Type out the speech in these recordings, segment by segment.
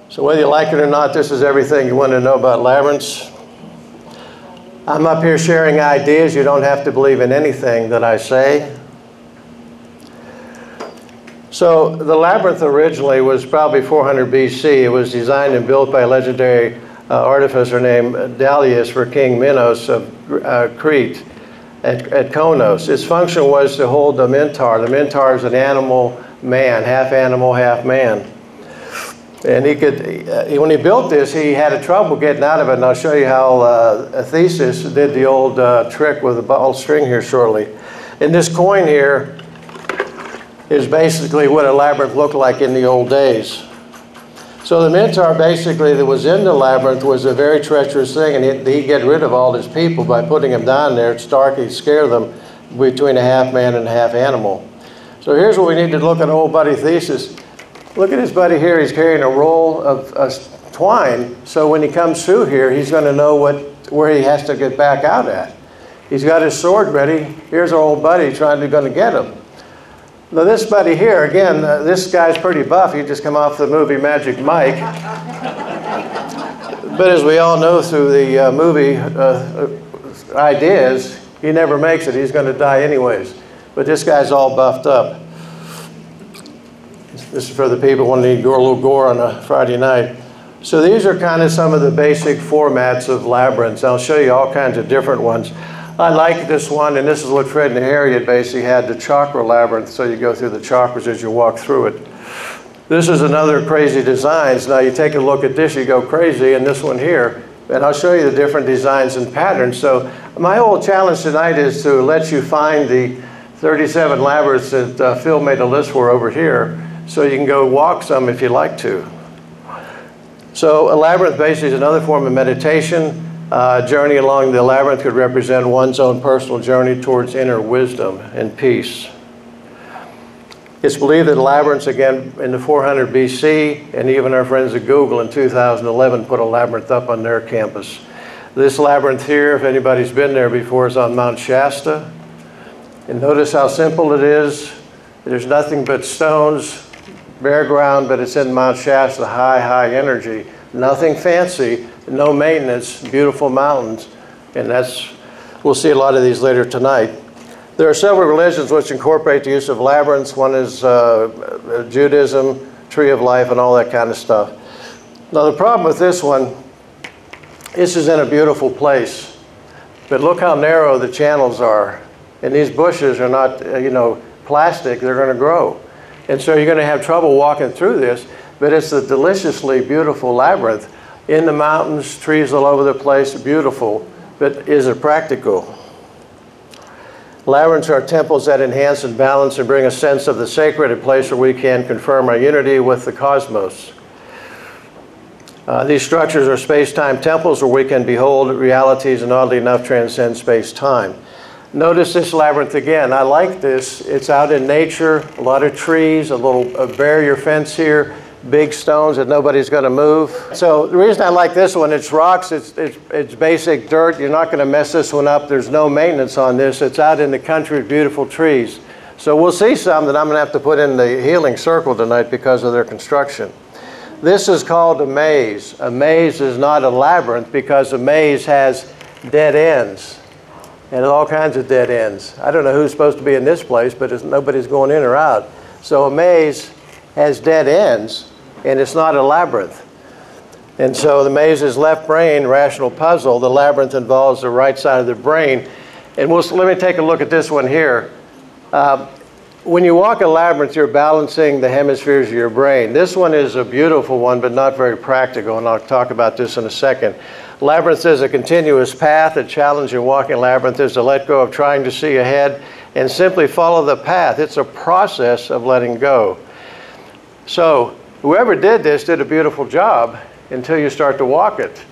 So whether you like it or not, this is everything you want to know about labyrinths. I'm up here sharing ideas. You don't have to believe in anything that I say. So the labyrinth originally was probably 400 BC. It was designed and built by a legendary artificer named Dalius for King Minos of Crete at Konos. Its function was to hold the Minotaur. The Minotaur is an animal man, half animal, half man. And he could, when he built this, he had a trouble getting out of it. And I'll show you how Theseus did the old trick with the ball string here shortly. And this coin here is basically what a labyrinth looked like in the old days. So the Minotaur basically that was in the labyrinth was a very treacherous thing, and he'd get rid of all his people by putting them down there. It's dark, he'd scare them between a half man and a half animal. So here's what we need to look at old buddy Theseus. Look at his buddy here, he's carrying a roll of twine, so when he comes through here, he's going to know where he has to get back out at. He's got his sword ready. Here's our old buddy going to get him. Now this buddy here, again, this guy's pretty buff. He just come off the movie Magic Mike. But as we all know through the movie ideas, he never makes it. He's going to die anyways. But this guy's all buffed up. This is for the people who want to need a little gore on a Friday night. So these are kind of some of the basic formats of labyrinths. I'll show you all kinds of different ones. I like this one, and this is what Fred and Harriet basically had, the chakra labyrinth, so you go through the chakras as you walk through it. This is another crazy designs. Now you take a look at this, you go crazy, and this one here, and I'll show you the different designs and patterns. So my whole challenge tonight is to let you find the 37 labyrinths that Phil made a list for over here, so you can go walk some if you like to. So a labyrinth basically is another form of meditation. Journey along the labyrinth could represent one's own personal journey towards inner wisdom and peace. It's believed that labyrinths, again, in the 400 BC, and even our friends at Google in 2011 put a labyrinth up on their campus. This labyrinth here, if anybody's been there before, is on Mount Shasta. And notice how simple it is. There's nothing but stones, bare ground, but it's in Mount Shasta, high, high energy. Nothing fancy, no maintenance, beautiful mountains. And we'll see a lot of these later tonight. There are several religions which incorporate the use of labyrinths. One is Judaism, Tree of Life, and all that kind of stuff. Now the problem with this one, this is in a beautiful place. But look how narrow the channels are. And these bushes are not, plastic, they're going to grow. And so you're going to have trouble walking through this. But it's a deliciously beautiful labyrinth. In the mountains, trees all over the place, beautiful. But is it practical? Labyrinths are temples that enhance and balance and bring a sense of the sacred, a place where we can confirm our unity with the cosmos. These structures are space-time temples where we can behold realities and oddly enough transcend space-time. Notice this labyrinth again. I like this. It's out in nature, a lot of trees, a little barrier fence here, big stones that nobody's going to move. So the reason I like this one, it's rocks, it's basic dirt. You're not going to mess this one up. There's no maintenance on this. It's out in the country with beautiful trees. So we'll see some that I'm going to have to put in the healing circle tonight because of their construction. This is called a maze. A maze is not a labyrinth because a maze has dead ends. And all kinds of dead ends. I don't know who's supposed to be in this place, but nobody's going in or out. So a maze has dead ends, and it's not a labyrinth. And so the maze is left brain, rational puzzle. The labyrinth involves the right side of the brain. And let me take a look at this one here. When you walk a labyrinth, you're balancing the hemispheres of your brain. This one is a beautiful one, but not very practical, and I'll talk about this in a second. Labyrinth is a continuous path. A challenge in walking a labyrinth is to let go of trying to see ahead and simply follow the path. It's a process of letting go. So whoever did this did a beautiful job until you start to walk it.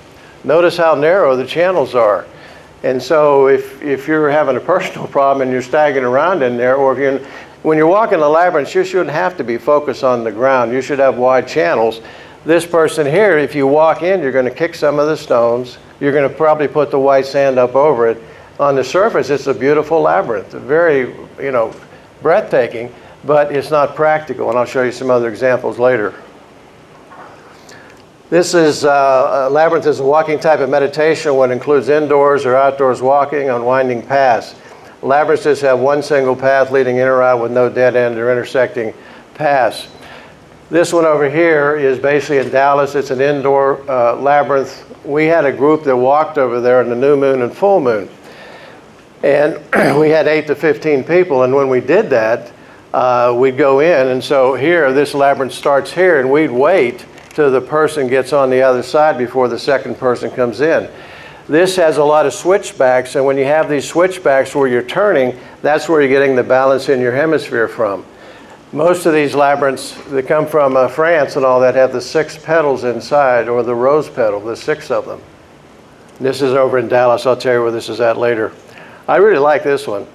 Notice how narrow the channels are. And so if you're having a personal problem and you're staggering around in there, or when you're walking a labyrinth, you shouldn't have to be focused on the ground. You should have wide channels. This person here, if you walk in, you're going to kick some of the stones. You're going to probably put the white sand up over it. On the surface, it's a beautiful labyrinth, very, breathtaking, but it's not practical, and I'll show you some other examples later. This is, Labyrinth is a walking type of meditation what includes indoors or outdoors walking on winding paths. Labyrinths just have one single path leading in or out with no dead end or intersecting paths. This one over here is basically in Dallas. It's an indoor labyrinth. We had a group that walked over there in the new moon and full moon. And we had 8 to 15 people, and when we did that, we'd go in, and so here, this labyrinth starts here, and we'd wait till the person gets on the other side before the second person comes in. This has a lot of switchbacks, and when you have these switchbacks where you're turning, that's where you're getting the balance in your hemisphere from. Most of these labyrinths that come from France and all that have the 6 petals inside, or the rose petal, the 6 of them. This is over in Dallas. I'll tell you where this is at later. I really like this one.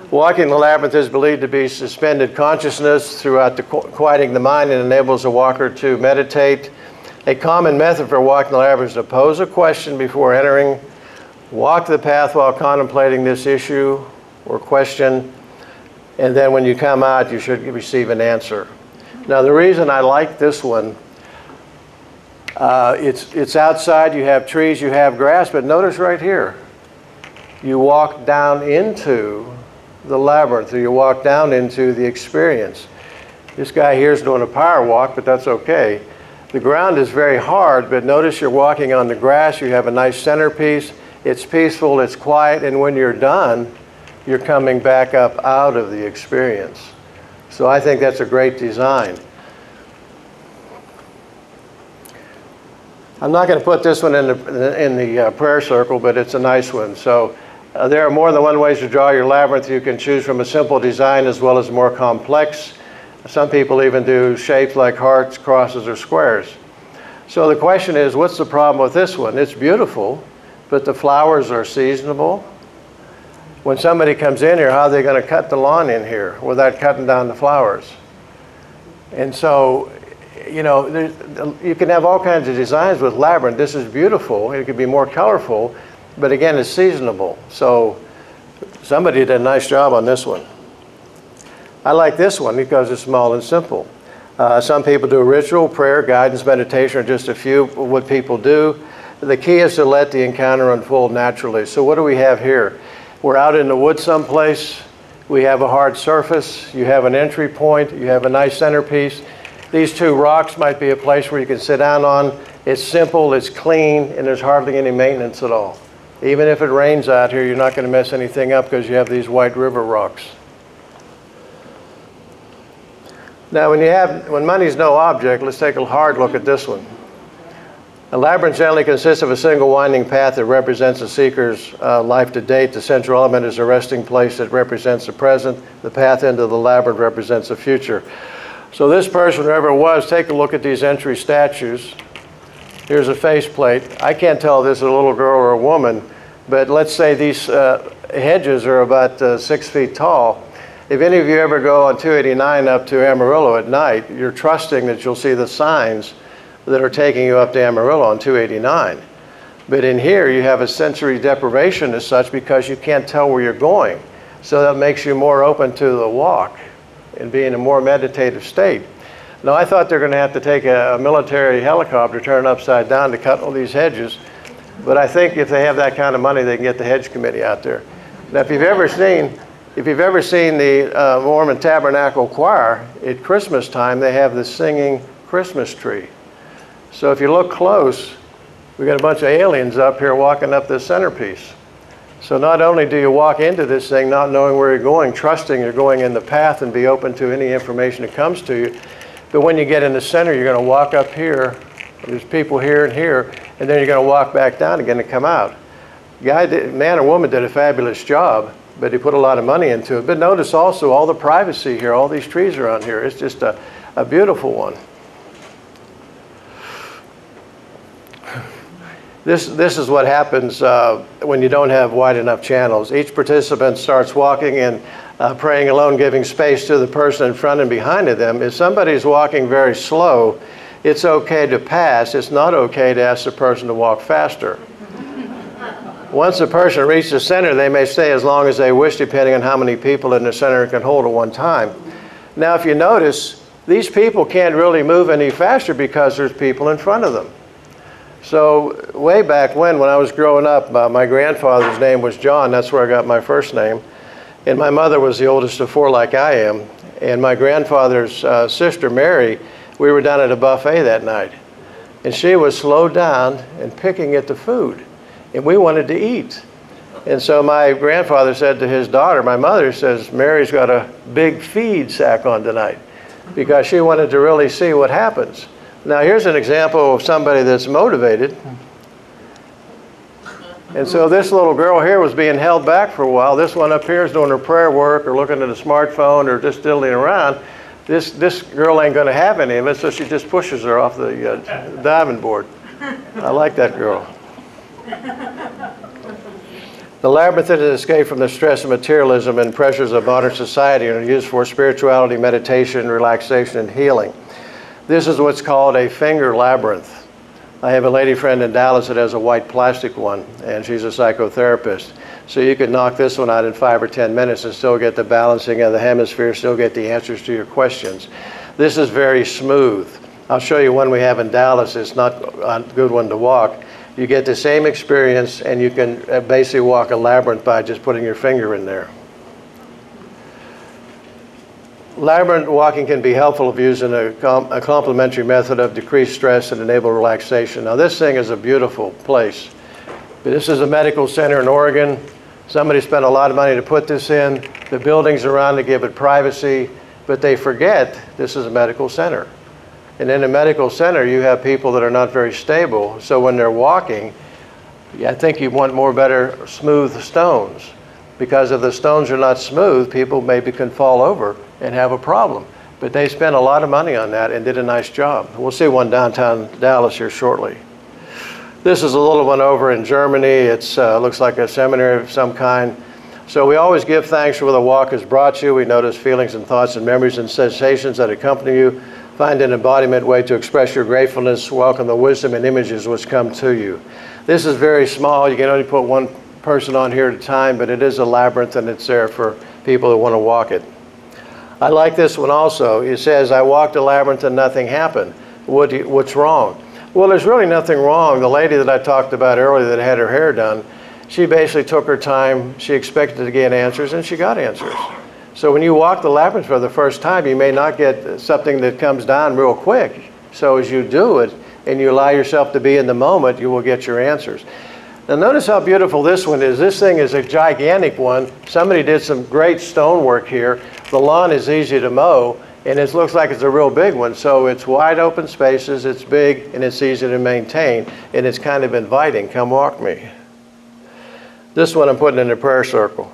Walking the labyrinth is believed to be suspended consciousness throughout quieting the mind and enables a walker to meditate. A common method for walking the labyrinth is to pose a question before entering, walk the path while contemplating this issue or question, and then when you come out, you should receive an answer. Now, the reason I like this one, it's outside, you have trees, you have grass, but notice right here, you walk down into the labyrinth, or you walk down into the experience. This guy here is doing a power walk, but that's okay. The ground is very hard, but notice you're walking on the grass, you have a nice centerpiece, it's peaceful, it's quiet, and when you're done, you're coming back up out of the experience. So I think that's a great design. I'm not going to put this one in the prayer circle, but it's a nice one. So there are more than one ways to draw your labyrinth. You can choose from a simple design as well as more complex. Some people even do shapes like hearts, crosses, or squares. So the question is, what's the problem with this one? It's beautiful, but the flowers are seasonable. When somebody comes in here, how are they going to cut the lawn in here without cutting down the flowers? And so, you know, you can have all kinds of designs with labyrinth. This is beautiful. It could be more colorful, but again, it's seasonable. So somebody did a nice job on this one. I like this one because it's small and simple. Some people do a ritual, prayer, guidance, meditation, or just a few of what people do. The key is to let the encounter unfold naturally. So what do we have here? We're out in the woods someplace. We have a hard surface. You have an entry point. You have a nice centerpiece. These 2 rocks might be a place where you can sit down on. It's simple, it's clean, and there's hardly any maintenance at all. Even if it rains out here, you're not going to mess anything up because you have these white river rocks. Now, when money's no object, let's take a hard look at this one. A labyrinth generally consists of a single winding path that represents the seeker's life to date. The central element is a resting place that represents the present. The path into the labyrinth represents the future. So this person, whoever it was, take a look at these entry statues. Here's a faceplate. I can't tell if this is a little girl or a woman, but let's say these hedges are about 6 feet tall. If any of you ever go on 289 up to Amarillo at night, you're trusting that you'll see the signs that are taking you up to Amarillo on 289. But in here, you have a sensory deprivation as such because you can't tell where you're going. So that makes you more open to the walk and be in a more meditative state. Now, I thought they're going to have to take a military helicopter, turn it upside down to cut all these hedges. But I think if they have that kind of money, they can get the hedge committee out there. Now, if you've ever seen the Mormon Tabernacle Choir, at Christmas time, they have the singing Christmas tree. So if you look close, we've got a bunch of aliens up here walking up this centerpiece. So not only do you walk into this thing not knowing where you're going, trusting you're going in the path and be open to any information that comes to you, but when you get in the center, you're going to walk up here, there's people here and here, and then you're going to walk back down again and come out. Man or woman did a fabulous job, but he put a lot of money into it. But notice also all the privacy here, all these trees around here. It's just a beautiful one. This is what happens when you don't have wide enough channels. Each participant starts walking and praying alone, giving space to the person in front and behind of them. If somebody's walking very slow, it's okay to pass. It's not okay to ask the person to walk faster. Once the person reaches the center, they may stay as long as they wish, depending on how many people in the center can hold at one time. Now, if you notice, these people can't really move any faster because there's people in front of them. So way back when I was growing up, my grandfather's name was John. That's where I got my first name. And my mother was the oldest of four like I am. And my grandfather's sister, Mary, we were down at a buffet that night. And she was slowed down and picking at the food. And we wanted to eat. And so my grandfather said to his daughter, my mother says, Mary's got a big feed sack on tonight, because she wanted to really see what happens. Now here's an example of somebody that's motivated. And so this little girl here was being held back for a while. This one up here is doing her prayer work or looking at a smartphone or just diddling around. This girl ain't going to have any of it, so she just pushes her off the diving board. I like that girl. The labyrinth is an escape from the stress of materialism and pressures of modern society, and are used for spirituality, meditation, relaxation, and healing. This is what's called a finger labyrinth. I have a lady friend in Dallas that has a white plastic one, and she's a psychotherapist. So you could knock this one out in 5 or 10 minutes and still get the balancing of the hemisphere, still get the answers to your questions. This is very smooth. I'll show you one we have in Dallas. It's not a good one to walk. You get the same experience, and you can basically walk a labyrinth by just putting your finger in there. Labyrinth walking can be helpful if used in a complementary method of decreased stress and enable relaxation. Now this thing is a beautiful place. This is a medical center in Oregon. Somebody spent a lot of money to put this in. The buildings around to give it privacy, but they forget this is a medical center. And in a medical center, you have people that are not very stable. So when they're walking, I think you want better smooth stones. Because if the stones are not smooth, people maybe can fall over and have a problem. But they spent a lot of money on that and did a nice job. We'll see one downtown Dallas here shortly. This is a little one over in Germany. It looks like a seminary of some kind. So we always give thanks for what the walk has brought you. We notice feelings and thoughts and memories and sensations that accompany you. Find an embodiment way to express your gratefulness. Welcome the wisdom and images which come to you. This is very small. You can only put one person on here at a time, but it is a labyrinth, and it's there for people who want to walk it. I like this one also. It says, I walked a labyrinth and nothing happened. What's wrong? Well, there's really nothing wrong. The lady that I talked about earlier that had her hair done, she basically took her time. She expected to get answers, and she got answers. So when you walk the labyrinth for the first time, you may not get something that comes down real quick. So as you do it and you allow yourself to be in the moment, you will get your answers. Now notice how beautiful this one is. This thing is a gigantic one. Somebody did some great stonework here. The lawn is easy to mow, and it looks like it's a real big one. So it's wide open spaces, it's big, and it's easy to maintain, and it's kind of inviting. Come walk me. This one I'm putting in a prayer circle.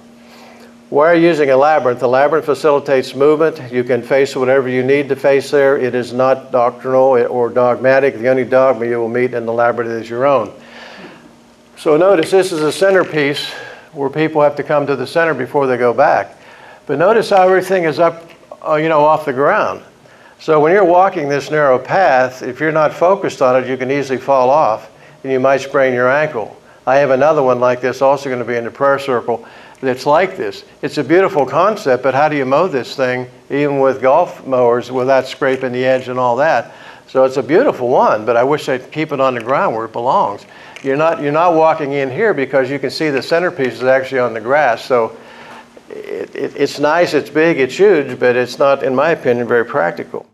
Why are you using a labyrinth? The labyrinth facilitates movement. You can face whatever you need to face there. It is not doctrinal or dogmatic. The only dogma you will meet in the labyrinth is your own. So notice this is a centerpiece where people have to come to the center before they go back. But notice how everything is up, off the ground. So when you're walking this narrow path, if you're not focused on it, you can easily fall off and you might sprain your ankle. I have another one like this, also going to be in the prayer circle, that's like this. It's a beautiful concept, but how do you mow this thing, even with golf mowers, without scraping the edge and all that? So it's a beautiful one, but I wish they'd keep it on the ground where it belongs. You're not walking in here because you can see the centerpiece is actually on the grass. So it's nice, it's big, it's huge, but it's not, in my opinion, very practical.